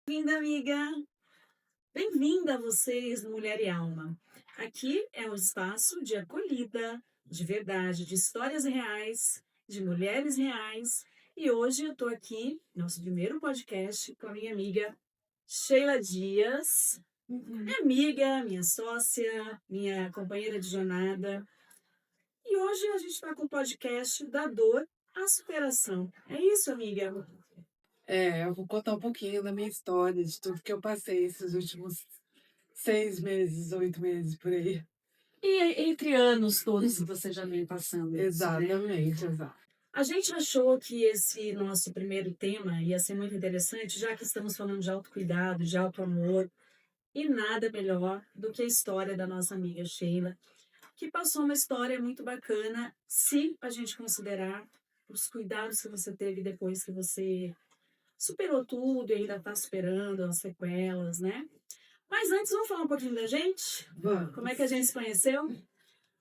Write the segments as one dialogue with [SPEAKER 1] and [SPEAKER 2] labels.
[SPEAKER 1] Bem-vinda, amiga! Bem-vinda a vocês no Mulher e Alma. Aqui é um espaço de acolhida, de verdade, de histórias reais, de mulheres reais. E hoje eu estou aqui, nosso primeiro podcast, com a minha amiga Sheila Dias, minha amiga, minha sócia, minha companheira de jornada. E hoje a gente está com o podcast da dor à superação. É isso, amiga?
[SPEAKER 2] Eu vou contar um pouquinho da minha história, de tudo que eu passei esses últimos 6 meses, 8 meses, por aí.
[SPEAKER 1] E entre anos todos que você já vem passando isso, né?
[SPEAKER 2] Exatamente, exato.
[SPEAKER 1] A gente achou que esse nosso primeiro tema ia ser muito interessante, já que estamos falando de autocuidado, de autoamor, e nada melhor do que a história da nossa amiga Sheila, que passou uma história muito bacana, se a gente considerar os cuidados que você teve depois que você superou tudo e ainda está superando as sequelas, né? Mas antes, vamos falar um pouquinho da gente?
[SPEAKER 2] Vamos.
[SPEAKER 1] Como é que a gente se conheceu?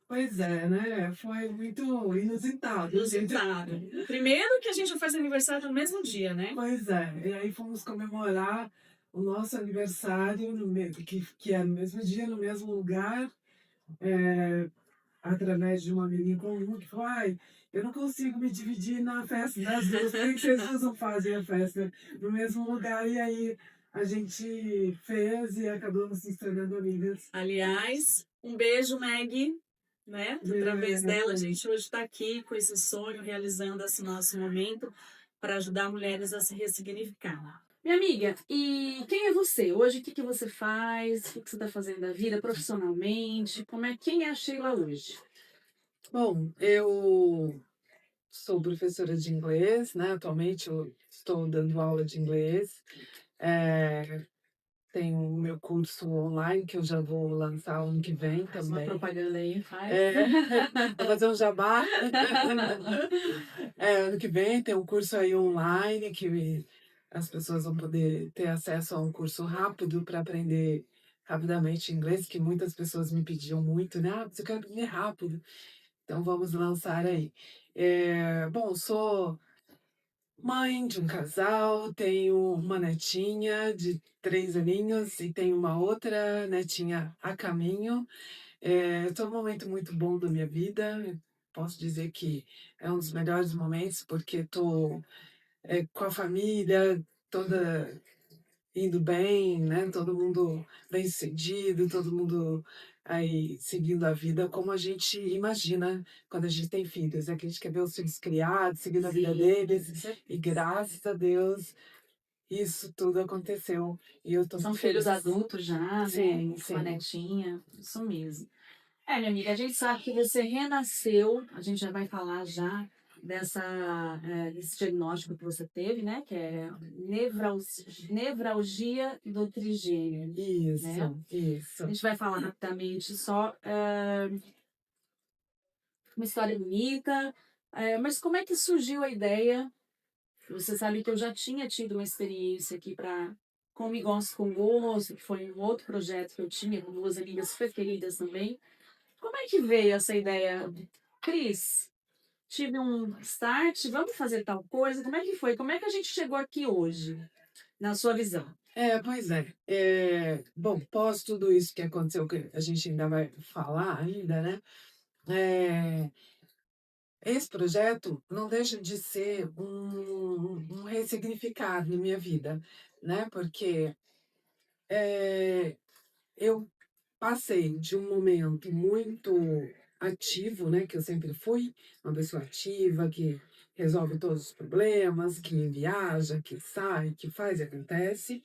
[SPEAKER 2] Pois é, né? Foi muito inusitado.
[SPEAKER 1] Inusitado. Primeiro que a gente faz aniversário no mesmo dia, né?
[SPEAKER 2] Pois é, e aí fomos comemorar o nosso aniversário, que é no mesmo dia, no mesmo lugar, através de uma amiga em comum que falou: ai, eu não consigo me dividir na festa das duas, por que vocês duas não fazem a festa no mesmo lugar? E aí a gente fez e acabamos nos tornando amigas.
[SPEAKER 1] Aliás, um beijo, Maggie, né? Através dela, a gente hoje está aqui com esse sonho, realizando esse nosso momento para ajudar mulheres a se ressignificar. Minha amiga, e quem é você? Hoje, o que você faz? O que você está fazendo da vida profissionalmente? Quem é a Sheila hoje?
[SPEAKER 2] Bom, eu sou professora de inglês, né? Atualmente eu estou dando aula de inglês. É, Tenho o meu curso online que eu já vou lançar ano que vem
[SPEAKER 1] Faz uma
[SPEAKER 2] também.
[SPEAKER 1] propaganda aí, faz.
[SPEAKER 2] Vou fazer um jabá. Ano que vem tem um curso aí online que as pessoas vão poder ter acesso a um curso rápido para aprender rapidamente inglês, que muitas pessoas me pediam muito, né? Você quer aprender rápido. Então vamos lançar aí. Bom, sou mãe de um casal, tenho uma netinha de 3 aninhos e tenho uma outra netinha a caminho. Estou num momento muito bom da minha vida. Posso dizer que é um dos melhores momentos, porque estou com a família toda indo bem, né? Todo mundo bem-sucedido, todo mundo aí seguindo a vida como a gente imagina quando a gente tem filhos, né? Que a gente quer ver os filhos criados, seguindo a vida deles. E graças a Deus isso tudo aconteceu. E eu tô
[SPEAKER 1] São
[SPEAKER 2] muito
[SPEAKER 1] filhos
[SPEAKER 2] feliz.
[SPEAKER 1] adultos já, né?
[SPEAKER 2] Sim,
[SPEAKER 1] Com uma
[SPEAKER 2] sim.
[SPEAKER 1] netinha, isso mesmo. Minha amiga, a gente sabe que você renasceu, a gente já vai falar já desse diagnóstico que você teve, né? Que é nevralgia do trigêmeo, né?
[SPEAKER 2] Isso, isso.
[SPEAKER 1] A gente vai falar rapidamente só uma história bonita, mas como é que surgiu a ideia? Você sabe que eu já tinha tido uma experiência aqui para Come Gosto com Gosto, que foi um outro projeto que eu tinha com duas amigas preferidas também. Como é que veio essa ideia? Cris, tive um start, vamos fazer tal coisa. Como é que foi? Como é que a gente chegou aqui hoje, na sua visão?
[SPEAKER 2] Pois é. Bom, pós tudo isso que aconteceu, que a gente ainda vai falar ainda, né? Eh, Esse projeto não deixa de ser um ressignificar na minha vida, né? Porque eu passei de um momento muito ativo, né? Que eu sempre fui uma pessoa ativa, que resolve todos os problemas, que viaja, que sai, que faz e acontece,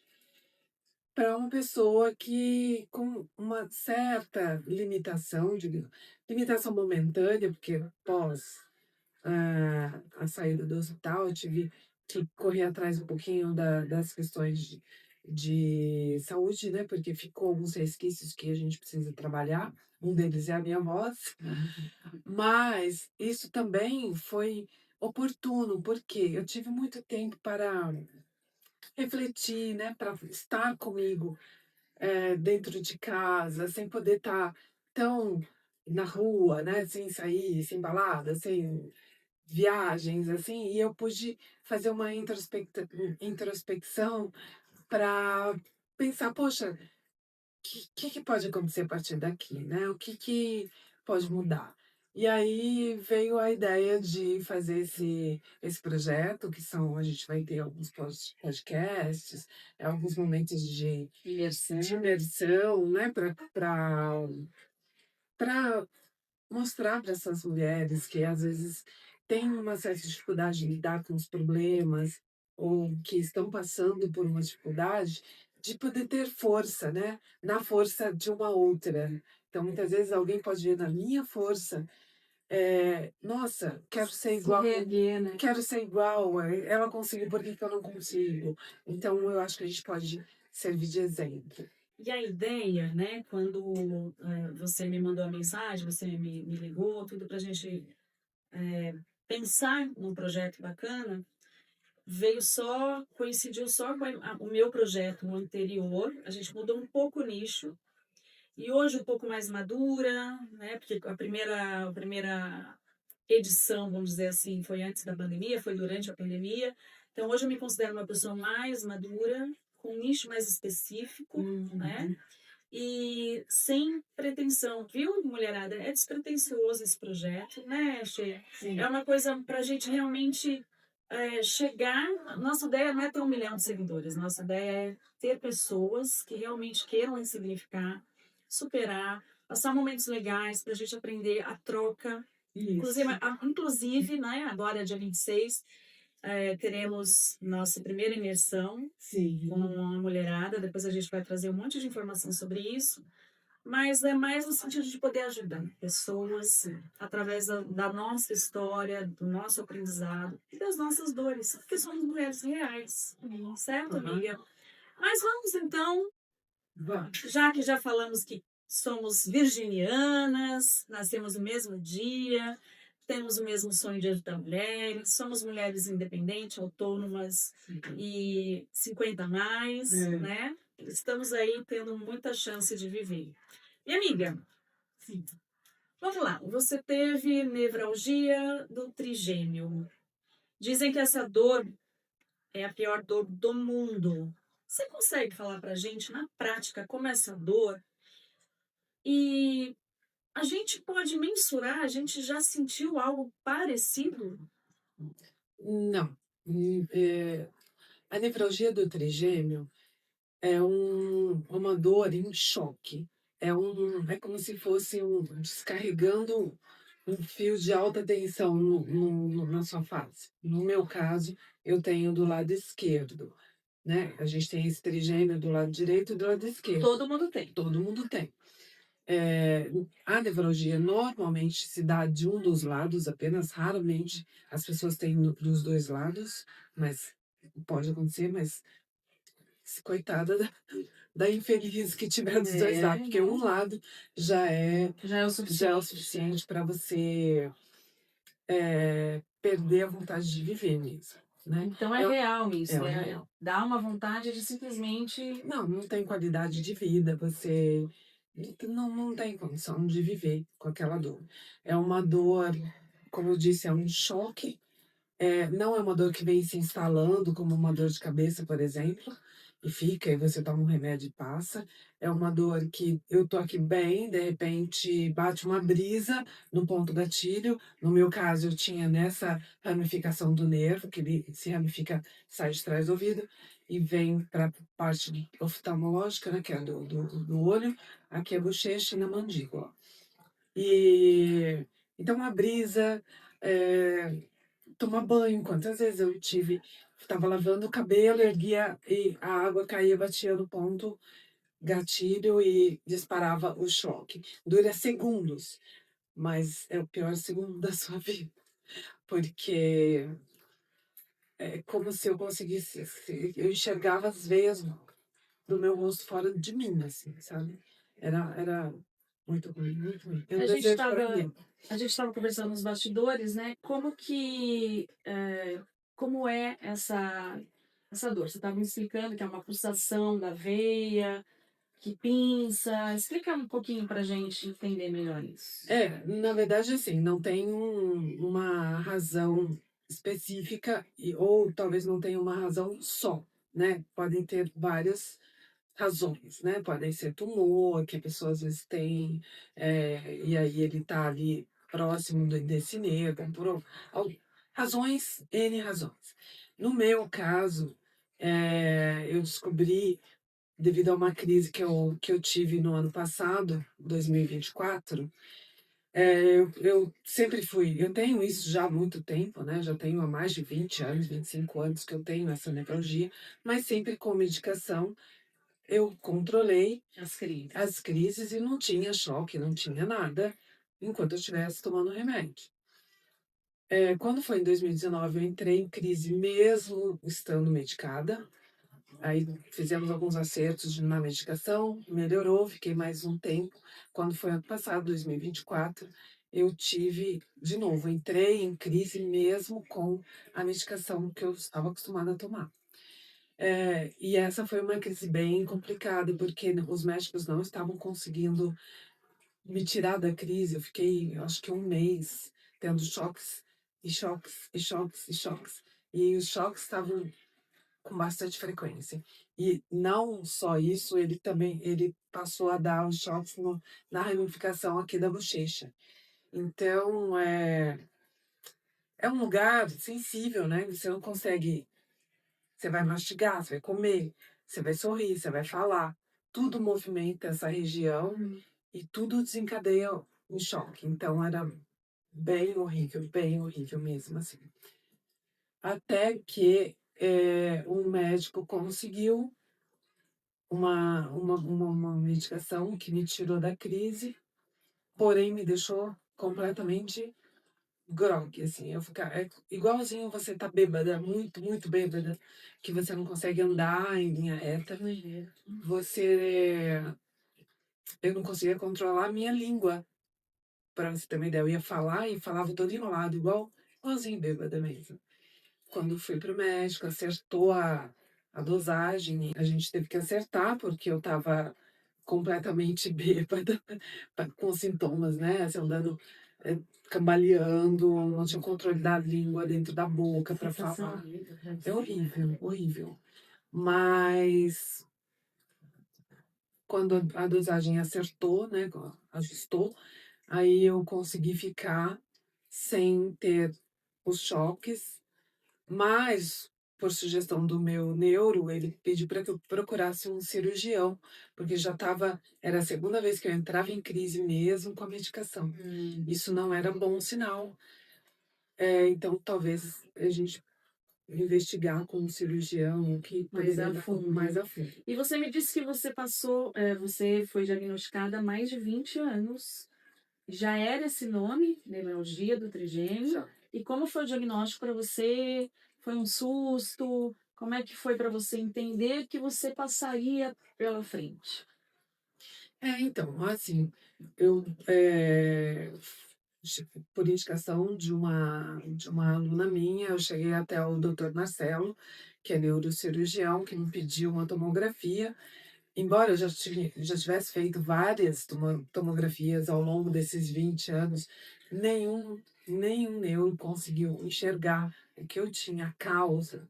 [SPEAKER 2] para uma pessoa que com uma certa limitação, limitação momentânea, porque pós a saída do hospital, eu tive que correr atrás um pouquinho das questões de saúde, né? Porque ficou alguns resquícios que a gente precisa trabalhar. Um deles é a minha voz. Mas isso também foi oportuno, porque eu tive muito tempo para refletir, né? Para estar comigo dentro de casa, sem poder estar tão na rua, né? Sem sair, sem balada, sem viagens, assim, e eu pude fazer uma introspecção para pensar: "Poxa, que pode acontecer a partir daqui, né? O que pode mudar?". E aí veio a ideia de fazer esse projeto, que são a gente vai ter alguns podcasts, alguns momentos de imersão, né, para mostrar para essas mulheres que às vezes têm uma certa dificuldade de lidar com os problemas, ou que estão passando por uma dificuldade, de poder ter força, né, na força de uma outra. Então, muitas vezes alguém pode ver na minha força, "Nossa, quero ser
[SPEAKER 1] Se
[SPEAKER 2] igual,
[SPEAKER 1] reerguer, né?
[SPEAKER 2] quero ser igual, ela conseguiu, por que que eu não consigo?". Então eu acho que a gente pode servir de exemplo.
[SPEAKER 1] E a ideia, né, quando você me mandou a mensagem, você me ligou, tudo para a gente pensar num projeto bacana, coincidiu só com o meu projeto anterior, a gente mudou um pouco o nicho, e hoje um pouco mais madura, né, porque a primeira edição, vamos dizer assim, foi antes da pandemia, foi durante a pandemia, então hoje eu me considero uma pessoa mais madura, com um nicho mais específico, né, e sem pretensão, viu, mulherada? É despretensioso esse projeto, né, Che? É uma coisa para a gente realmente chegar. Nossa ideia não é ter 1 milhão de seguidores, nossa ideia é ter pessoas que realmente queiram significar, superar, passar momentos legais para a gente aprender a troca.
[SPEAKER 2] Isso.
[SPEAKER 1] Inclusive, né, agora, dia 26, teremos nossa primeira imersão
[SPEAKER 2] Sim.
[SPEAKER 1] com a mulherada. Depois a gente vai trazer um monte de informação sobre isso, mas é mais no sentido de poder ajudar pessoas através da nossa história, do nosso aprendizado e das nossas dores, porque somos mulheres reais, certo,
[SPEAKER 2] Aham.
[SPEAKER 1] amiga? Mas vamos então,
[SPEAKER 2] Vamos.
[SPEAKER 1] já que já falamos que somos virginianas, nascemos no mesmo dia, temos o mesmo sonho de ajudar mulheres, somos mulheres independentes, autônomas e 50 a mais, né? Estamos aí tendo muita chance de viver. Minha amiga, vamos lá. Você teve nevralgia do trigêmeo. Dizem que essa dor é a pior dor do mundo. Você consegue falar pra gente, na prática, como é essa dor? E a gente pode mensurar? A gente já sentiu algo parecido?
[SPEAKER 2] Não. A nevralgia do trigêmeo é uma dor em choque. É como se fosse descarregando um fio de alta tensão na sua face. No meu caso, eu tenho do lado esquerdo, né? A gente tem esse trigêmeo do lado direito e do lado esquerdo.
[SPEAKER 1] Todo mundo tem.
[SPEAKER 2] Todo mundo tem. A nevralgia normalmente se dá de um dos lados, apenas raramente as pessoas têm dos dois lados, mas pode acontecer, mas coitada da infeliz que tiver dos dois lados, porque um lado já é
[SPEAKER 1] Já é o
[SPEAKER 2] suficiente para você perder a vontade de viver mesmo, né?
[SPEAKER 1] Então é real isso,
[SPEAKER 2] É real.
[SPEAKER 1] dá uma vontade de simplesmente.
[SPEAKER 2] Não tem qualidade de vida, você não tem condição de viver com aquela dor. É uma dor, como eu disse, é um choque. Não é uma dor que vem se instalando, como uma dor de cabeça, por exemplo, e fica, e você toma um remédio e passa. É uma dor que eu tô aqui bem, de repente bate uma brisa no ponto gatilho. No meu caso, eu tinha nessa ramificação do nervo, que ele se ramifica, sai de trás do ouvido e vem para a parte oftalmológica, né, que é do olho, aqui é a bochecha e na mandíbula. E então uma brisa, eh tomar banho, quantas vezes eu estava lavando o cabelo, erguia e a água caía, batia no ponto gatilho e disparava o choque. Dura segundos, mas é o pior segundo da sua vida, porque é como se eu conseguisse, eu enxergava as veias do meu rosto fora de mim, assim, sabe? Era muito ruim, muito ruim. Eu
[SPEAKER 1] A gente
[SPEAKER 2] desejo para
[SPEAKER 1] estava
[SPEAKER 2] ninguém.
[SPEAKER 1] a gente estava conversando nos bastidores, né? Como é essa dor? Você estava me explicando que é uma pulsação da veia, que pinça. Explica um pouquinho pra gente entender melhor isso.
[SPEAKER 2] Na verdade, assim, não tem uma razão específica ou talvez não tenha uma razão só, né, podem ter várias razões, né, podem ser tumor, que a pessoa às vezes tem, e aí ele tá ali próximo desse nervo, por al razões, N razões. No meu caso, eu descobri devido a uma crise que eu tive no ano passado, 2024. Eu sempre fui eu tenho isso já há muito tempo, né, já tenho há mais de 20 anos, 25 anos que eu tenho essa nevralgia, mas sempre com medicação. Eu controlei
[SPEAKER 1] As crises.
[SPEAKER 2] as crises e não tinha choque, não tinha nada, enquanto eu estivesse tomando remédio. Quando foi em 2019, eu entrei em crise mesmo estando medicada, aí fizemos alguns acertos na medicação, melhorou, fiquei mais um tempo. Quando foi ano passado, 2024, eu tive de novo, entrei em crise mesmo com a medicação que eu estava acostumada a tomar. E essa foi uma crise bem complicada, porque os médicos não estavam conseguindo me tirar da crise. Eu fiquei, eu acho que um mês tendo choques, e choques, e choques, e choques. E os choques estavam com bastante frequência. E não só isso, ele passou a dar os choques na ramificação aqui da bochecha. Então, é um lugar sensível, né, você não consegue. Você vai mastigar, você vai comer, você vai sorrir, você vai falar. Tudo movimenta essa região e tudo desencadeia um choque. Então era bem horrível mesmo, assim. Até que, um médico conseguiu uma medicação que me tirou da crise, porém me deixou completamente grogue, assim, eu ficar igualzinho você tá bêbada, muito, muito bêbada, que você não consegue andar em linha reta. Você Eu não conseguia controlar a minha língua, pra você ter uma ideia, eu ia falar e falava todo enrolado, igualzinho bêbada mesmo. Quando fui para o médico, acertou a dosagem, a gente teve que acertar, porque eu estava completamente bêbada, com sintomas, né, assim, andando, cambaleando, não tinha controle da língua dentro da boca para falar. É horrível, horrível. Mas quando a dosagem acertou, né, ajustou, aí eu consegui ficar sem ter os choques. Mas, por sugestão do meu neuro, ele pediu para que eu procurasse um cirurgião, porque já estava era a segunda vez que eu entrava em crise mesmo com a medicação. Isso não era bom sinal. Então talvez a gente investigar com um cirurgião que
[SPEAKER 1] Mais
[SPEAKER 2] poderia
[SPEAKER 1] a
[SPEAKER 2] dar
[SPEAKER 1] fundo.
[SPEAKER 2] mais a fundo.
[SPEAKER 1] E você me disse que você passou, você foi diagnosticada há mais de 20 anos. Já era esse nome, neuralgia do trigêmeo?
[SPEAKER 2] Já.
[SPEAKER 1] E como foi o diagnóstico para você? Foi um susto? Como é que foi para você entender que você passaria pela frente?
[SPEAKER 2] Então, assim, eu, por indicação de uma aluna minha, eu cheguei até o doutor Marcelo, que é neurocirurgião, que me pediu uma tomografia. Embora eu já tivesse feito várias tomografias ao longo desses 20 anos, nenhum neuro conseguiu enxergar o que eu tinha, a causa.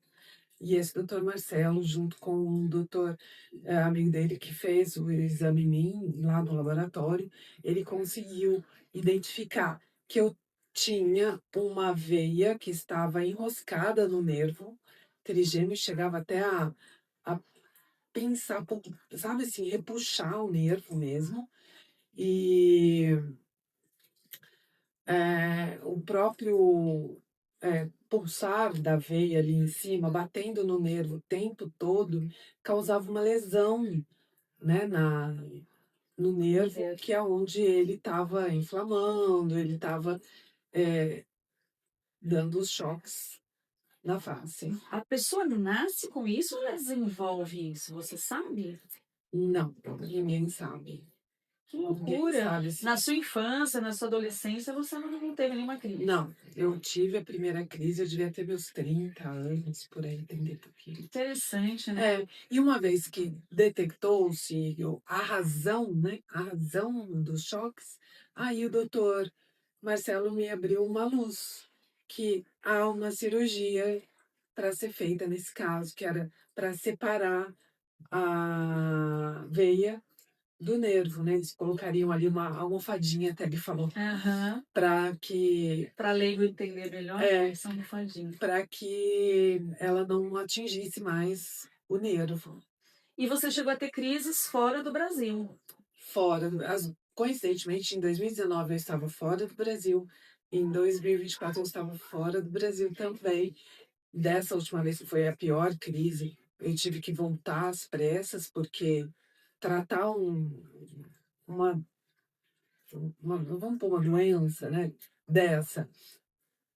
[SPEAKER 2] E esse doutor Marcelo, junto com um doutor, amigo dele que fez o exame em mim, lá no laboratório, ele conseguiu identificar que eu tinha uma veia que estava enroscada no nervo trigêmeo, chegava até a pensar, sabe assim, repuxar o nervo mesmo. E o próprio, pulsar da veia ali em cima, batendo no nervo o tempo todo, causava uma lesão, né, no nervo,
[SPEAKER 1] Certo.
[SPEAKER 2] que é onde ele estava inflamando, ele estava, dando os choques na face.
[SPEAKER 1] A pessoa nasce com isso ou ela desenvolve isso? Você sabe?
[SPEAKER 2] Não, ninguém sabe.
[SPEAKER 1] Que
[SPEAKER 2] Ninguém
[SPEAKER 1] loucura!
[SPEAKER 2] sabe se
[SPEAKER 1] Na sua infância, na sua adolescência, você não teve nenhuma crise?
[SPEAKER 2] não, eu tive a primeira crise, eu devia ter meus 30 anos, por aí, 30 e pouquinho.
[SPEAKER 1] Interessante, né?
[SPEAKER 2] E uma vez que detectou-se a razão, né, a razão dos choques, aí o doutor Marcelo me abriu uma luz, que há uma cirurgia para ser feita nesse caso, que era para separar a veia do nervo, né, eles colocariam ali uma almofadinha, até ele falou,
[SPEAKER 1] Aham.
[SPEAKER 2] para que
[SPEAKER 1] Para leigo entender melhor,
[SPEAKER 2] é,
[SPEAKER 1] essa almofadinha.
[SPEAKER 2] para que ela não atingisse mais o nervo.
[SPEAKER 1] E você chegou a ter crises fora do Brasil.
[SPEAKER 2] Fora, coincidentemente, em 2019 eu estava fora do Brasil, em 2024 eu estava fora do Brasil também. Dessa última vez que foi a pior crise, eu tive que voltar às pressas, porque tratar uma vamos pôr uma doença, né, dessa,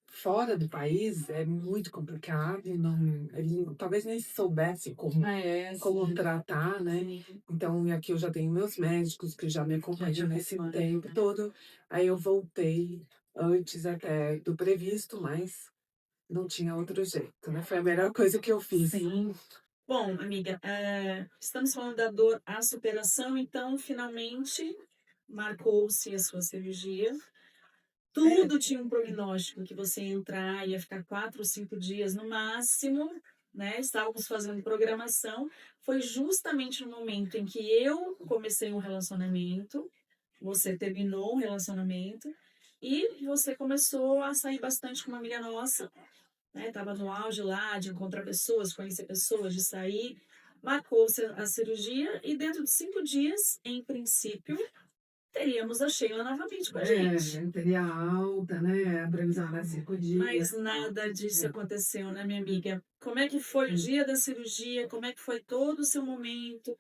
[SPEAKER 2] fora do país é muito complicado, não ele talvez nem soubesse como
[SPEAKER 1] Ah, é,
[SPEAKER 2] como
[SPEAKER 1] sim,
[SPEAKER 2] tratar, né.
[SPEAKER 1] sim.
[SPEAKER 2] Então, e aqui eu já tenho meus médicos que já me
[SPEAKER 1] Já te
[SPEAKER 2] acompanham nesse
[SPEAKER 1] acompanha,
[SPEAKER 2] tempo
[SPEAKER 1] né.
[SPEAKER 2] todo, aí eu voltei antes até do previsto, mas não tinha outro jeito, né, foi a melhor coisa que eu fiz.
[SPEAKER 1] Sim. Bom, amiga, estamos falando da dor à superação, então finalmente marcou-se a sua cirurgia.
[SPEAKER 2] É,
[SPEAKER 1] Tudo tinha um prognóstico que você ia entrar, ia ficar 4 ou 5 dias no máximo, né, estávamos fazendo programação. Foi justamente no momento em que eu comecei um relacionamento, você terminou um relacionamento, e você começou a sair bastante com uma amiga nossa, né, estava no auge lá de encontrar pessoas, conhecer pessoas, de sair. Marcou-se a cirurgia e dentro de 5 dias, em princípio, teríamos a Sheila novamente com a gente.
[SPEAKER 2] teria alta, né, a previsão era 5
[SPEAKER 1] Mas
[SPEAKER 2] dias.
[SPEAKER 1] nada disso
[SPEAKER 2] É.
[SPEAKER 1] aconteceu, né, minha amiga? Como é que foi o dia da cirurgia? Como é que foi todo o seu momento?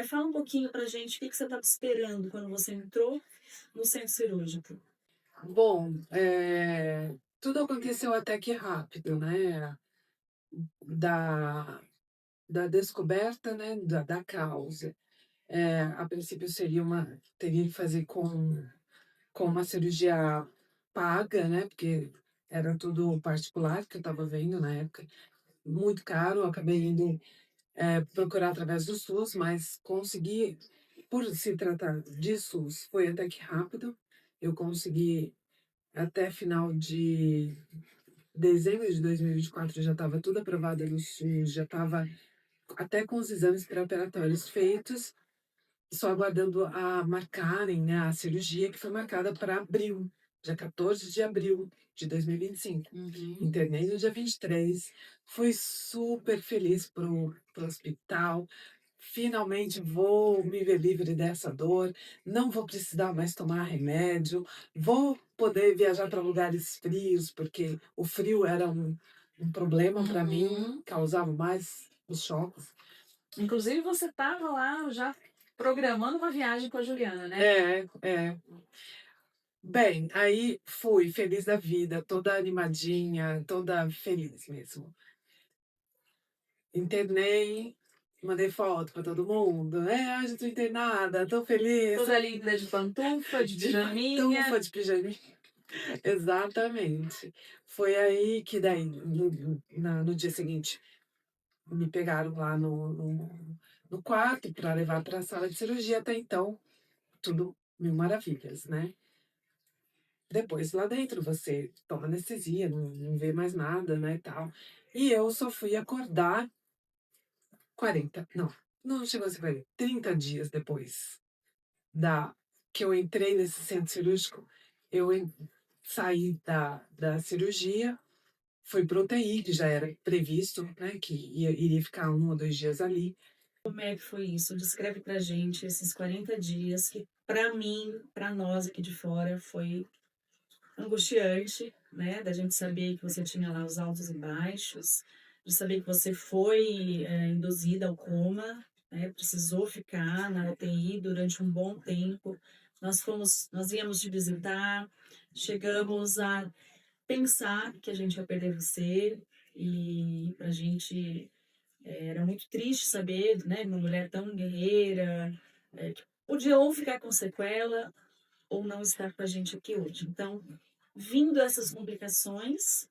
[SPEAKER 1] Fala um pouquinho pra gente, o que que você estava esperando quando você entrou no centro cirúrgico?
[SPEAKER 2] Bom, tudo aconteceu até que rápido, né, da da descoberta, né, da causa. A princípio seria uma teria que fazer com uma cirurgia paga, né, porque era tudo particular que eu estava vendo na época, muito caro, eu acabei indo, procurar através do SUS, mas consegui, por se tratar de SUS, foi até que rápido, eu consegui até final de dezembro de 2024 já estava tudo aprovado no SUS, já estava até com os exames pré-operatórios feitos, só aguardando a marcarem, né, a cirurgia que foi marcada para abril, dia 14 de abril de 2025.
[SPEAKER 1] Uhum.
[SPEAKER 2] Internei no dia 23, fui super feliz pro hospital, finalmente vou me ver livre dessa dor, não vou precisar mais tomar remédio, vou poder viajar para lugares frios, porque o frio era um problema para mim,
[SPEAKER 1] Uhum.
[SPEAKER 2] causava mais os choques.
[SPEAKER 1] Inclusive, você estava lá já programando uma viagem com a Juliana, né?
[SPEAKER 2] É, é. Bem, aí fui feliz da vida, toda animadinha, toda feliz mesmo. Internei, mandei foto para todo mundo. Ai, já tô internada, tô feliz.
[SPEAKER 1] Toda linda de pantufa, de
[SPEAKER 2] De
[SPEAKER 1] pijaminha.
[SPEAKER 2] pantufa, de pijaminha. Exatamente. Foi aí que daí, no dia seguinte, me pegaram lá no quarto para levar para a sala de cirurgia. Até então, tudo mil maravilhas, né? Depois lá dentro você toma anestesia, não vê mais nada, né, e tal. E eu só fui acordar 40, não chegou a ser 40, 30 dias depois da que eu entrei nesse centro cirúrgico, eu saí da cirurgia, fui para UTI, que já era previsto, né, que iria ficar 1 ou 2 dias ali.
[SPEAKER 1] Como é que foi isso? Descreve pra gente esses 40 dias que, pra mim, pra nós aqui de fora, foi angustiante, né? Da gente saber que você tinha lá os altos e baixos, de saber que você foi induzida ao coma, né? Precisou ficar na UTI durante um bom tempo. Nós íamos te visitar, chegamos a pensar que a gente ia perder você, e pra gente era muito triste saber, né, uma mulher tão guerreira, que podia ou ficar com sequela ou não estar com a gente aqui hoje. Então, vindo essas complicações,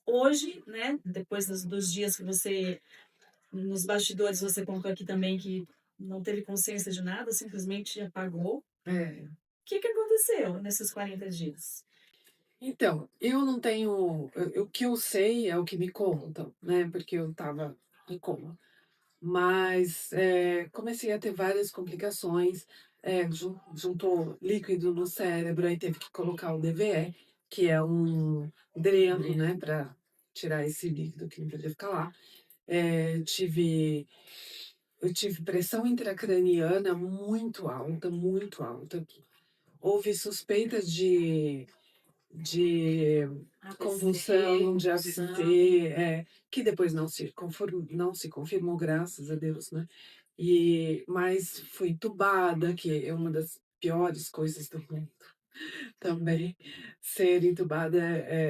[SPEAKER 1] hoje, né, depois dos dias que você, nos bastidores, você contou aqui também que não teve consciência de nada, simplesmente apagou. O
[SPEAKER 2] É.
[SPEAKER 1] que que aconteceu nesses 40 dias?
[SPEAKER 2] Então, eu não tenho o que eu sei é o que me contam, né, porque eu estava em coma. Mas, comecei a ter várias complicações, juntou líquido no cérebro, aí teve que colocar o DVE, que é um dreno, né, para tirar esse líquido que não podia ficar lá. Eu tive pressão intracraniana muito alta. Houve suspeitas de
[SPEAKER 1] AVC,
[SPEAKER 2] convulsão, de
[SPEAKER 1] convulsão.
[SPEAKER 2] AVC, que depois não se confirmou, graças a Deus, né. Mas fui entubada, que é uma das piores coisas do mundo também, ser entubada,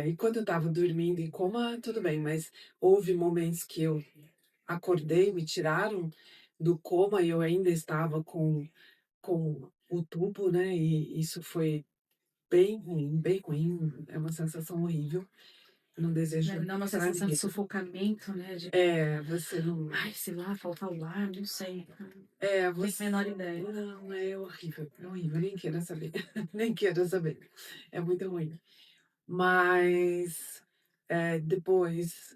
[SPEAKER 2] enquanto eu estava dormindo em coma, tudo bem, mas houve momentos que eu acordei, me tiraram do coma e eu ainda estava com o tubo, né, e isso foi bem ruim, é uma sensação horrível, não
[SPEAKER 1] Deve
[SPEAKER 2] desejo
[SPEAKER 1] dar uma
[SPEAKER 2] pra
[SPEAKER 1] sensação de
[SPEAKER 2] ninguém.
[SPEAKER 1] sufocamento, né, de
[SPEAKER 2] Você não
[SPEAKER 1] ai, sei lá, falta o ar, não sei, não tenho a
[SPEAKER 2] você
[SPEAKER 1] menor ideia.
[SPEAKER 2] não, é horrível, nem queira saber, nem queira saber, é muito ruim. Mas, depois,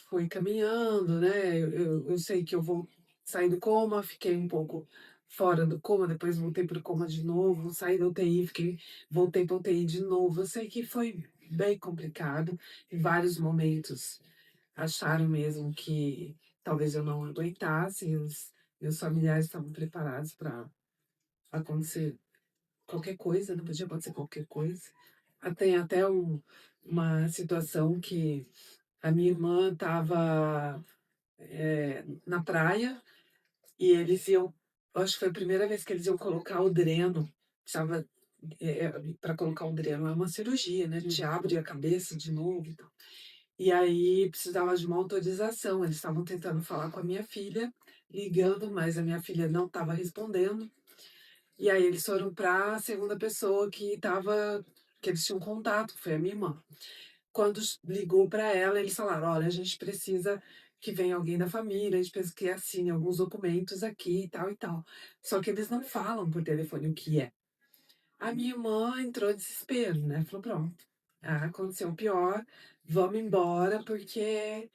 [SPEAKER 2] fui caminhando, né, eu sei que eu vou sair do coma, fiquei um pouco fora do coma, depois voltei para o coma de novo, saí da UTI, voltei para UTI de novo. Eu sei que foi bem complicado, em vários momentos acharam mesmo que talvez eu não aguentasse, os meus familiares estavam preparados para acontecer qualquer coisa, não podia acontecer qualquer coisa. Tem até uma situação que a minha irmã estava na praia e eles iam, eu acho que foi a primeira vez que eles iam colocar o dreno, precisava, pra colocar o dreno é uma cirurgia, né, te abre a cabeça de novo e tal. E aí precisava de uma autorização, eles estavam tentando falar com a minha filha, ligando, mas a minha filha não estava respondendo, e aí eles foram para a segunda pessoa que eles tinham contato, que foi a minha irmã. Quando ligou para ela, eles falaram: "Olha, a gente precisa que venha alguém da família, a gente precisa que assine alguns documentos aqui e tal e tal". Só que eles não falam por telefone o que é. A minha irmã entrou em desespero, né, falou: "Pronto, aconteceu o pior, vamos embora, porque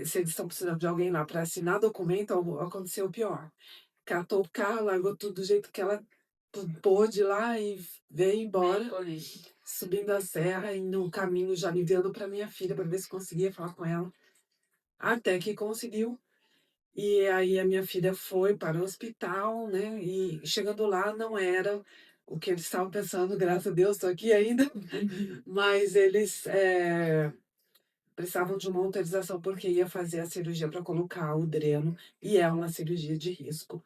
[SPEAKER 2] se eles estão precisando de alguém lá para assinar documento, aconteceu o pior". Catou o carro, largou tudo do jeito que ela pôde lá e veio
[SPEAKER 1] Bem
[SPEAKER 2] embora.
[SPEAKER 1] correndo.
[SPEAKER 2] Subindo a serra e no caminho já ligando para minha filha para ver se conseguia falar com ela, até que conseguiu. E aí a minha filha foi para o hospital, né, e chegando lá não era o que eles estavam pensando, graças a Deus estou aqui ainda, mas eles, precisavam de uma autorização, porque ia fazer a cirurgia para colocar o dreno, e é uma cirurgia de risco,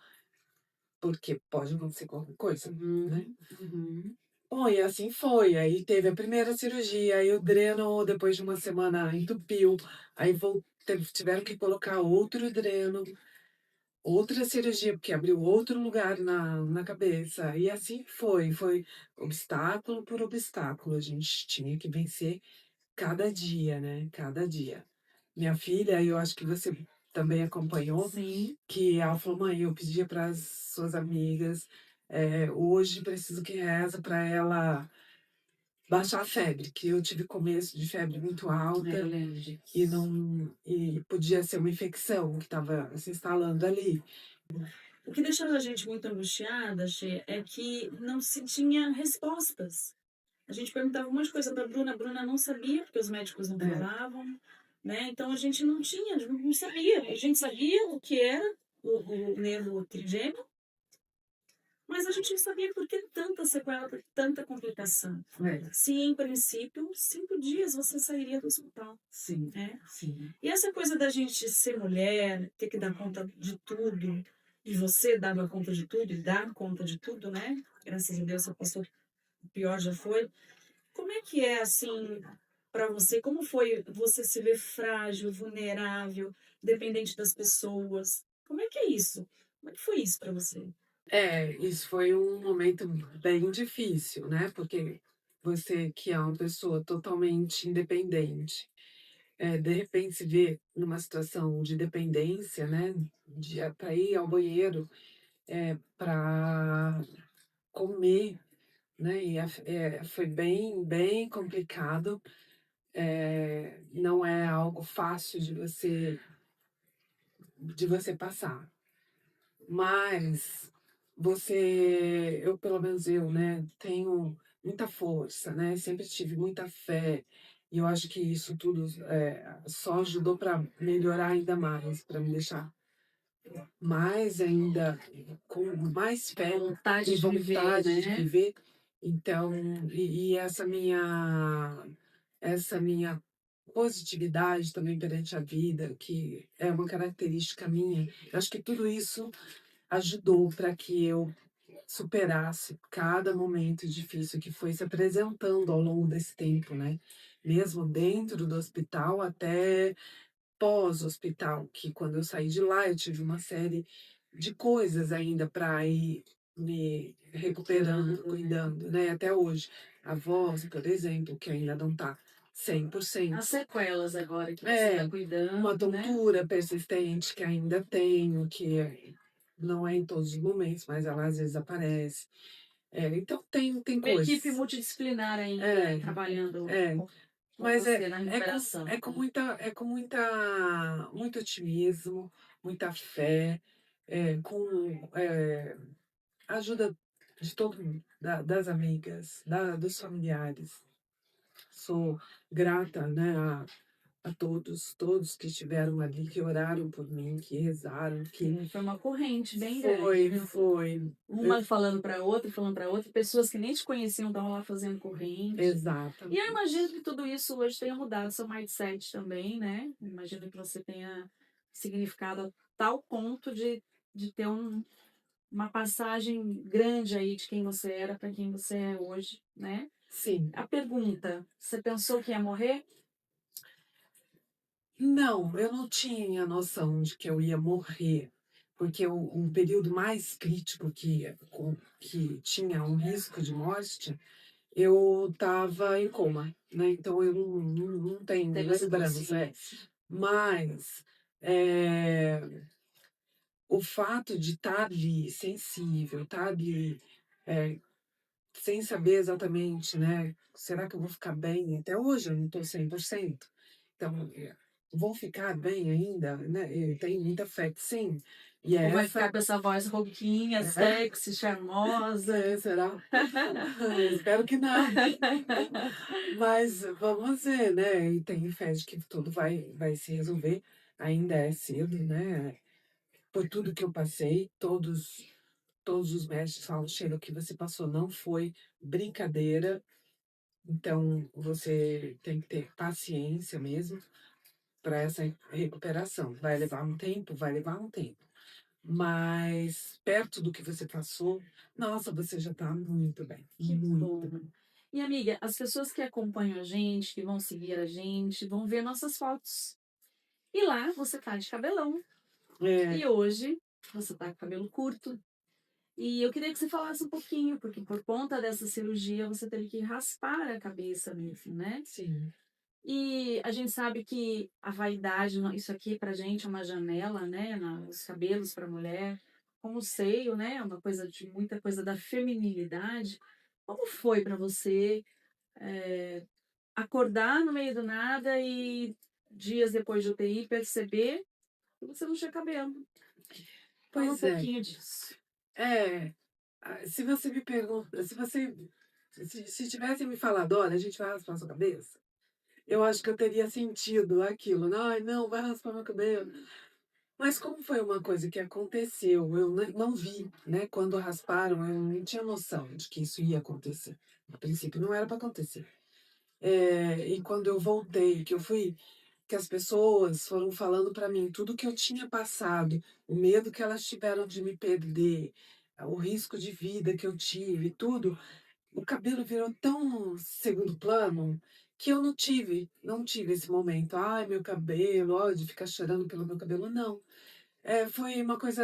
[SPEAKER 2] porque pode acontecer qualquer coisa, né.
[SPEAKER 1] Uhum, uhum.
[SPEAKER 2] Bom, e assim foi, aí teve a primeira cirurgia, aí o dreno depois de uma semana entupiu, aí tiveram que colocar outro dreno, outra cirurgia, porque abriu outro lugar na cabeça, e assim foi obstáculo por obstáculo, a gente tinha que vencer cada dia, né, cada dia. Minha filha, eu acho que você também acompanhou,
[SPEAKER 1] Sim.
[SPEAKER 2] que ela falou: "Mãe, eu pedia para as suas amigas, hoje preciso que reza para ela baixar a febre", que eu tive começo de febre muito
[SPEAKER 1] É, eu
[SPEAKER 2] alta
[SPEAKER 1] lembro
[SPEAKER 2] e
[SPEAKER 1] disso.
[SPEAKER 2] não e podia ser uma infecção que estava se instalando ali.
[SPEAKER 1] O que deixava a gente muito angustiada, Che, é que não se tinha respostas. A gente perguntava um monte de coisa para a Bruna não sabia, porque os médicos não
[SPEAKER 2] É,
[SPEAKER 1] falavam, né? Então a gente não tinha, não sabia. A gente sabia o que era o nervo trigêmeo, mas a gente não sabia por que tanta sequela, por que tanta complicação.
[SPEAKER 2] é,
[SPEAKER 1] Se em princípio, 5 dias você sairia do hospital,
[SPEAKER 2] sim,
[SPEAKER 1] né?
[SPEAKER 2] sim.
[SPEAKER 1] E essa coisa da gente ser mulher, ter que dar conta de tudo, e você dava conta de tudo, e dar conta de tudo, né? Graças a Deus, essa pessoa, o pior já foi. Como é que é, assim, para você? Como foi você se ver frágil, vulnerável, dependente das pessoas? Como é que é isso? Como é que foi isso para você?
[SPEAKER 2] Isso foi um momento bem difícil, né, porque você que é uma pessoa totalmente independente, de repente se vê numa situação de dependência, né, pra ir ao banheiro, para comer, né, e foi bem complicado, não é algo fácil de você passar. Mas eu, pelo menos eu, né, tenho muita força, né, sempre tive muita fé, e eu acho que isso tudo, só ajudou para melhorar ainda mais, para me deixar mais ainda com mais fé
[SPEAKER 3] Vontade
[SPEAKER 2] e
[SPEAKER 3] de viver,
[SPEAKER 2] vontade de
[SPEAKER 3] né?
[SPEAKER 2] viver. Então, e essa minha positividade também perante a vida, que é uma característica minha, eu acho que tudo isso ajudou para que eu superasse cada momento difícil que foi se apresentando ao longo desse tempo, né. Mesmo dentro do hospital até pós-hospital, que quando eu saí de lá eu tive uma série de coisas ainda para ir me recuperando,
[SPEAKER 3] Cuidando, né?
[SPEAKER 2] cuidando, né, até hoje. A voz, por exemplo, que ainda não tá
[SPEAKER 3] As
[SPEAKER 2] 100%.
[SPEAKER 3] sequelas agora que você está
[SPEAKER 2] É, uma
[SPEAKER 3] cuidando, né?
[SPEAKER 2] tontura persistente que ainda tenho, que não é em todos os momentos, mas ela às vezes aparece. Então tem
[SPEAKER 3] Uma equipe
[SPEAKER 2] coisas.
[SPEAKER 3] multidisciplinar ainda
[SPEAKER 2] É,
[SPEAKER 3] trabalhando
[SPEAKER 2] é.
[SPEAKER 3] com
[SPEAKER 2] Mas
[SPEAKER 3] você na
[SPEAKER 2] é com
[SPEAKER 3] recuperação,
[SPEAKER 2] é com
[SPEAKER 3] né?
[SPEAKER 2] muito otimismo, muita fé, com, a ajuda de todo mundo, das amigas, dos familiares. Sou grata, né, a todos que estiveram ali, que oraram por mim, que rezaram, que
[SPEAKER 3] Sim, foi uma corrente bem grande,
[SPEAKER 2] foi
[SPEAKER 3] viu?
[SPEAKER 2] foi eu
[SPEAKER 3] Uma falando para outra, pessoas que nem te conheciam estavam lá fazendo corrente. E eu imagino
[SPEAKER 2] exatamente.
[SPEAKER 3] que tudo isso hoje tenha mudado seu mindset também, né? Imagino que você tenha significado a tal ponto de ter uma passagem grande aí de quem você era para quem você é hoje, né?
[SPEAKER 2] Sim.
[SPEAKER 3] A pergunta, você pensou que ia morrer?
[SPEAKER 2] Não, eu não tinha noção de que eu ia morrer, porque o período mais crítico que tinha um risco de morte, eu estava em coma, né, então eu não tenho
[SPEAKER 3] Teve essa
[SPEAKER 2] lembrança.
[SPEAKER 3] consciência.
[SPEAKER 2] Mas, eh, o fato de estar ali sensível, estar ali, eh, sem saber exatamente, né, será que eu vou ficar bem? Até hoje eu não estou 100%. Então, vou ficar bem ainda, né, eu tenho muita fé que sim. E
[SPEAKER 3] Ou
[SPEAKER 2] é
[SPEAKER 3] vai ficar
[SPEAKER 2] essa
[SPEAKER 3] com essa voz rouquinha, sexy, charmosa?
[SPEAKER 2] será? Espero que não. Mas vamos ver, né, e tenho fé de que tudo vai se resolver. Ainda é cedo, né, por tudo que eu passei, todos os médicos falam: "Sheila, o que você passou não foi brincadeira, então você tem que ter paciência mesmo para essa recuperação. Vai levar um tempo? Vai levar um tempo, mas perto do que você passou, nossa, você já está muito bem,
[SPEAKER 3] Que bom.
[SPEAKER 2] muito".
[SPEAKER 3] E amiga, as pessoas que acompanham a gente, que vão seguir a gente, vão ver nossas fotos. E lá você tá de cabelão.
[SPEAKER 2] É,
[SPEAKER 3] E hoje você tá com cabelo curto. E eu queria que você falasse um pouquinho, porque por conta dessa cirurgia você teve que raspar a cabeça mesmo, né?
[SPEAKER 2] sim,
[SPEAKER 3] E a gente sabe que a vaidade, isso aqui pra gente é uma janela, né? Os cabelos para mulher, como o seio, né? É uma coisa de muita coisa da feminilidade. Como foi para você acordar no meio do nada e dias depois de UTI perceber que você não tinha cabelo? Fala um
[SPEAKER 2] pois é.
[SPEAKER 3] pouquinho disso.
[SPEAKER 2] É, se você me pergunta, se tivesse me falado: "Olha, a gente vai raspar sua cabeça", eu acho que eu teria sentido aquilo, né, "Ai, não, vai raspar meu cabelo". Mas como foi uma coisa que aconteceu, eu não vi, né, quando rasparam, eu não tinha noção de que isso ia acontecer. A princípio não era para acontecer. E quando eu voltei, que as pessoas foram falando para mim tudo que eu tinha passado, o medo que elas tiveram de me perder, o risco de vida que eu tive, tudo, o cabelo virou tão segundo plano que eu não tive esse momento: "Ai, meu cabelo, ó", de ficar chorando pelo meu cabelo, não. Foi uma coisa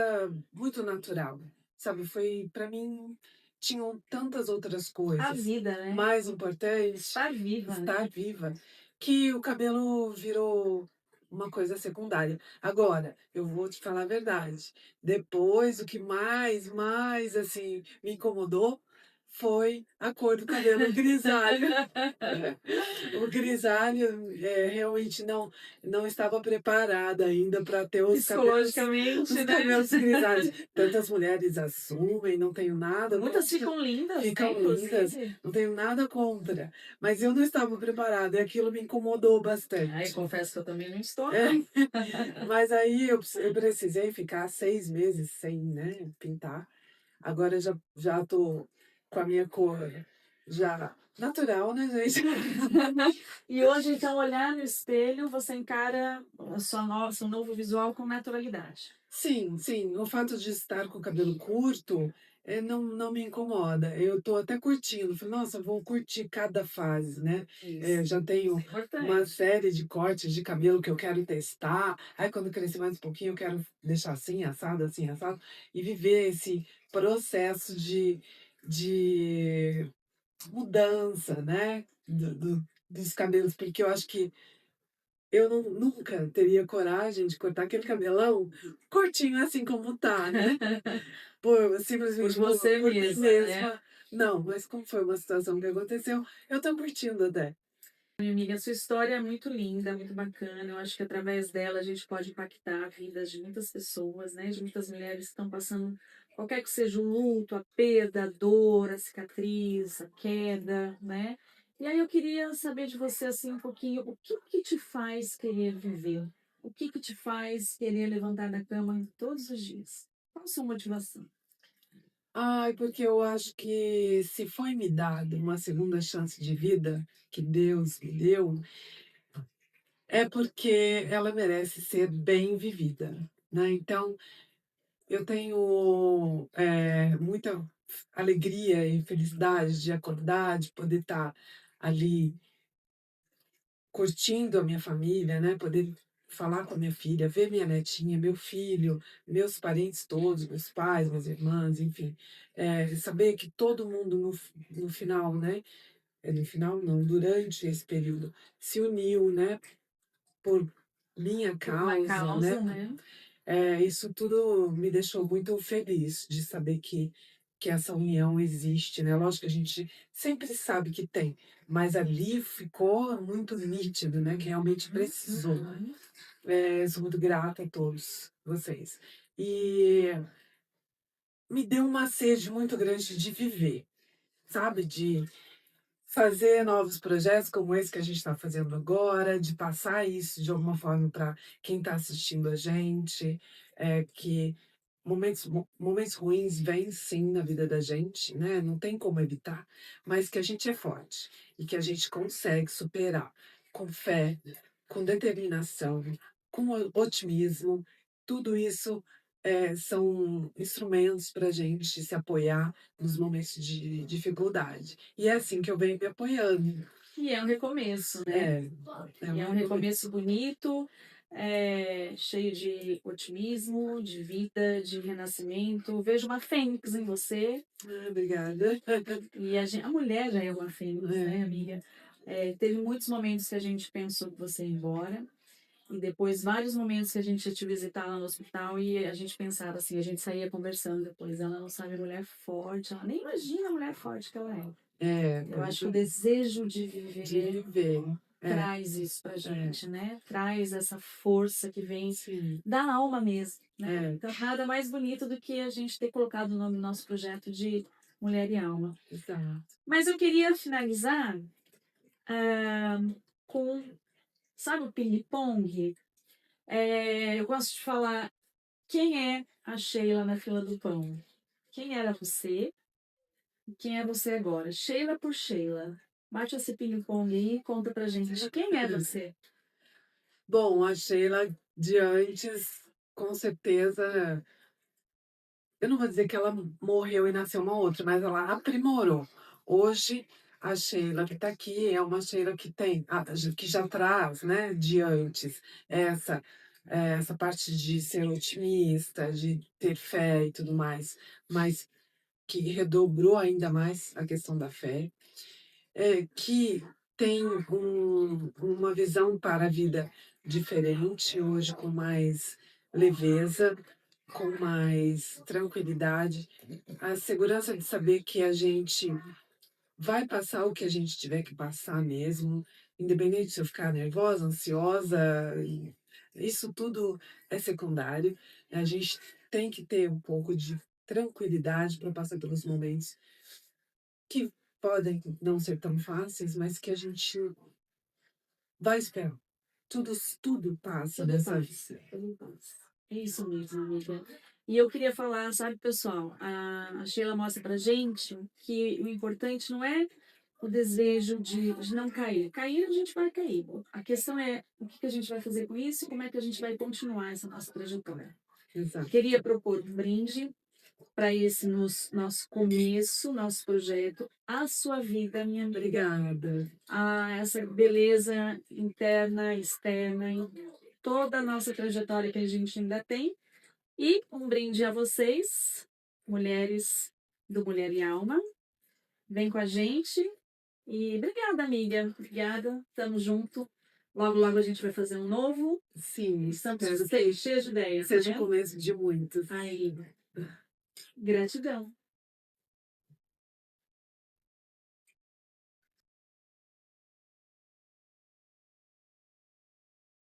[SPEAKER 2] muito natural, sabe, foi para mim, tinham tantas outras
[SPEAKER 3] A
[SPEAKER 2] coisas
[SPEAKER 3] vida, né?
[SPEAKER 2] mais importantes,
[SPEAKER 3] Estar viva, né?
[SPEAKER 2] estar viva, que o cabelo virou uma coisa secundária. Agora, eu vou te falar a verdade, depois o que mais, assim, me incomodou foi a cor do cabelo grisalho. O grisalho, realmente não estava preparada ainda para ter
[SPEAKER 3] Psicologicamente,
[SPEAKER 2] os
[SPEAKER 3] né?
[SPEAKER 2] cabelos grisalhos. Tantas mulheres assumem, não tenho nada
[SPEAKER 3] Muitas
[SPEAKER 2] contra,
[SPEAKER 3] ficam lindas, né,
[SPEAKER 2] ficam lindas,
[SPEAKER 3] inclusive.
[SPEAKER 2] não tenho nada contra, mas eu não estava preparada e aquilo me incomodou
[SPEAKER 3] Ai,
[SPEAKER 2] bastante.
[SPEAKER 3] confesso que eu também não estou,
[SPEAKER 2] É,
[SPEAKER 3] não.
[SPEAKER 2] mas aí eu precisei ficar 6 meses sem, né, pintar. Agora já tô com a minha cor já natural, né, gente?
[SPEAKER 3] E hoje, então, olhar no espelho, você encara seu novo visual com naturalidade.
[SPEAKER 2] Sim, sim, o fato de estar com o cabelo curto, não me incomoda. Eu tô até curtindo, falei: "Nossa, vou curtir cada fase", né.
[SPEAKER 3] Isso,
[SPEAKER 2] Já tenho
[SPEAKER 3] isso é
[SPEAKER 2] uma
[SPEAKER 3] importante.
[SPEAKER 2] série de cortes de cabelo que eu quero testar, aí quando crescer mais um pouquinho eu quero deixar assim, assado, e viver esse processo de mudança, né, dos cabelos, porque eu acho que eu nunca teria coragem de cortar aquele cabelão curtinho assim como tá, né.
[SPEAKER 3] Por
[SPEAKER 2] Simplesmente
[SPEAKER 3] você
[SPEAKER 2] por mim
[SPEAKER 3] mesma, né?
[SPEAKER 2] mesma. Não, mas como foi uma situação que aconteceu, eu tô curtindo até.
[SPEAKER 3] Minha amiga, a sua história é muito linda, muito bacana. Eu acho que através dela a gente pode impactar a vida de muitas pessoas, né? De muitas mulheres que estão passando qualquer que seja o luto, a perda, a dor, a cicatriz, a queda, né? E aí eu queria saber de você assim um pouquinho, o que que te faz querer viver? O que que te faz querer levantar da cama todos os dias? Qual a sua motivação?
[SPEAKER 2] Ai, porque eu acho que se foi me dado uma segunda chance de vida, que Deus me deu, é porque ela merece ser bem vivida, né. Então, eu tenho, muita alegria e felicidade de acordar, de poder estar ali curtindo a minha família, né, poder falar com a minha filha, ver minha netinha, meu filho, meus parentes todos, meus pais, minhas irmãs, enfim. Saber que todo mundo no final, né, no final não, durante esse período, se uniu, né, por minha
[SPEAKER 3] Por uma
[SPEAKER 2] causa, né.
[SPEAKER 3] causa, né?
[SPEAKER 2] Isso tudo me deixou muito feliz de saber que essa união existe, né. Lógico que a gente sempre sabe que tem, mas ali ficou muito nítido, né, que realmente precisou.
[SPEAKER 3] Uhum.
[SPEAKER 2] Sou muito grata a todos vocês. E me deu uma sede muito grande de viver, sabe, de fazer novos projetos como esse que a gente está fazendo agora, de passar isso de alguma forma para quem está assistindo a gente, que momentos ruins vêm sim na vida da gente, né, não tem como evitar, mas que a gente é forte e que a gente consegue superar com fé, com determinação, com otimismo. Tudo isso, são instrumentos para a gente se apoiar nos momentos de dificuldade. E é assim que eu venho me apoiando.
[SPEAKER 3] E é um recomeço, né?
[SPEAKER 2] É, é
[SPEAKER 3] E
[SPEAKER 2] um
[SPEAKER 3] é um
[SPEAKER 2] recomeço.
[SPEAKER 3] recomeço bonito, cheio de otimismo, de vida, de renascimento. Vejo uma fênix em você.
[SPEAKER 2] Obrigada.
[SPEAKER 3] E a mulher já é uma fênix,
[SPEAKER 2] É,
[SPEAKER 3] né, amiga? Teve muitos momentos que a gente pensou que você ia embora. E depois vários momentos que a gente ia te visitar lá no hospital e a gente pensava assim, a gente saía conversando depois. Ela não sabe a mulher forte, ela nem imagina a mulher forte que ela é. Eu
[SPEAKER 2] pois
[SPEAKER 3] acho que o
[SPEAKER 2] é,
[SPEAKER 3] desejo de
[SPEAKER 2] de
[SPEAKER 3] viver
[SPEAKER 2] viver. É,
[SPEAKER 3] traz isso pra
[SPEAKER 2] é,
[SPEAKER 3] gente, né? Traz essa força que vem
[SPEAKER 2] sim,
[SPEAKER 3] da alma mesmo, né?
[SPEAKER 2] é,
[SPEAKER 3] Então, nada mais bonito do que a gente ter colocado o nome do nosso projeto de Mulher e Alma.
[SPEAKER 2] exato.
[SPEAKER 3] Mas eu queria finalizar com, sabe o ping-pong? Eu gosto de falar quem é a Sheila na fila do pão. Quem era você e quem é você agora? Sheila por Sheila. Bate esse ping-pong aí e conta pra gente quem é você.
[SPEAKER 2] Bom, a Sheila de antes, com certeza, eu não vou dizer que ela morreu e nasceu uma outra, mas ela aprimorou. Hoje, a Sheila que está aqui é uma Sheila que tem, que já traz, né, de antes, essa, essa parte de ser otimista, de ter fé e tudo mais, mas que redobrou ainda mais a questão da fé, que tem uma visão para a vida diferente, hoje com mais leveza, com mais tranquilidade, a segurança de saber que a gente vai passar o que a gente tiver que passar mesmo, independente se eu ficar nervosa, ansiosa, e isso tudo é secundário. A gente tem que ter um pouco de tranquilidade para passar pelos momentos que podem não ser tão fáceis, mas que a gente vai esperar. Tudo passa
[SPEAKER 3] Tudo
[SPEAKER 2] dessa
[SPEAKER 3] passa,
[SPEAKER 2] vida.
[SPEAKER 3] tudo passa. É isso mesmo, amiga. E eu queria falar, sabe, pessoal, a Sheila mostra pra gente que o importante não é o desejo de não cair. Cair, a gente vai cair. A questão é o que que a gente vai fazer com isso e como é que a gente vai continuar essa nossa trajetória.
[SPEAKER 2] Exato.
[SPEAKER 3] Queria propor um brinde para esse nosso começo, nosso projeto, a sua vida, minha amiga.
[SPEAKER 2] Obrigada.
[SPEAKER 3] Essa beleza interna, externa, em toda a nossa trajetória que a gente ainda tem. E um brinde a vocês, mulheres do Mulher e Alma. Vem com a gente. E obrigada, amiga. Obrigada. Tamo junto. Logo, logo a gente vai fazer um novo.
[SPEAKER 2] Sim,
[SPEAKER 3] Estamos
[SPEAKER 2] espero que
[SPEAKER 3] cheios de ideias,
[SPEAKER 2] seja o
[SPEAKER 3] né?
[SPEAKER 2] começo de muitos.
[SPEAKER 3] Aí, gratidão.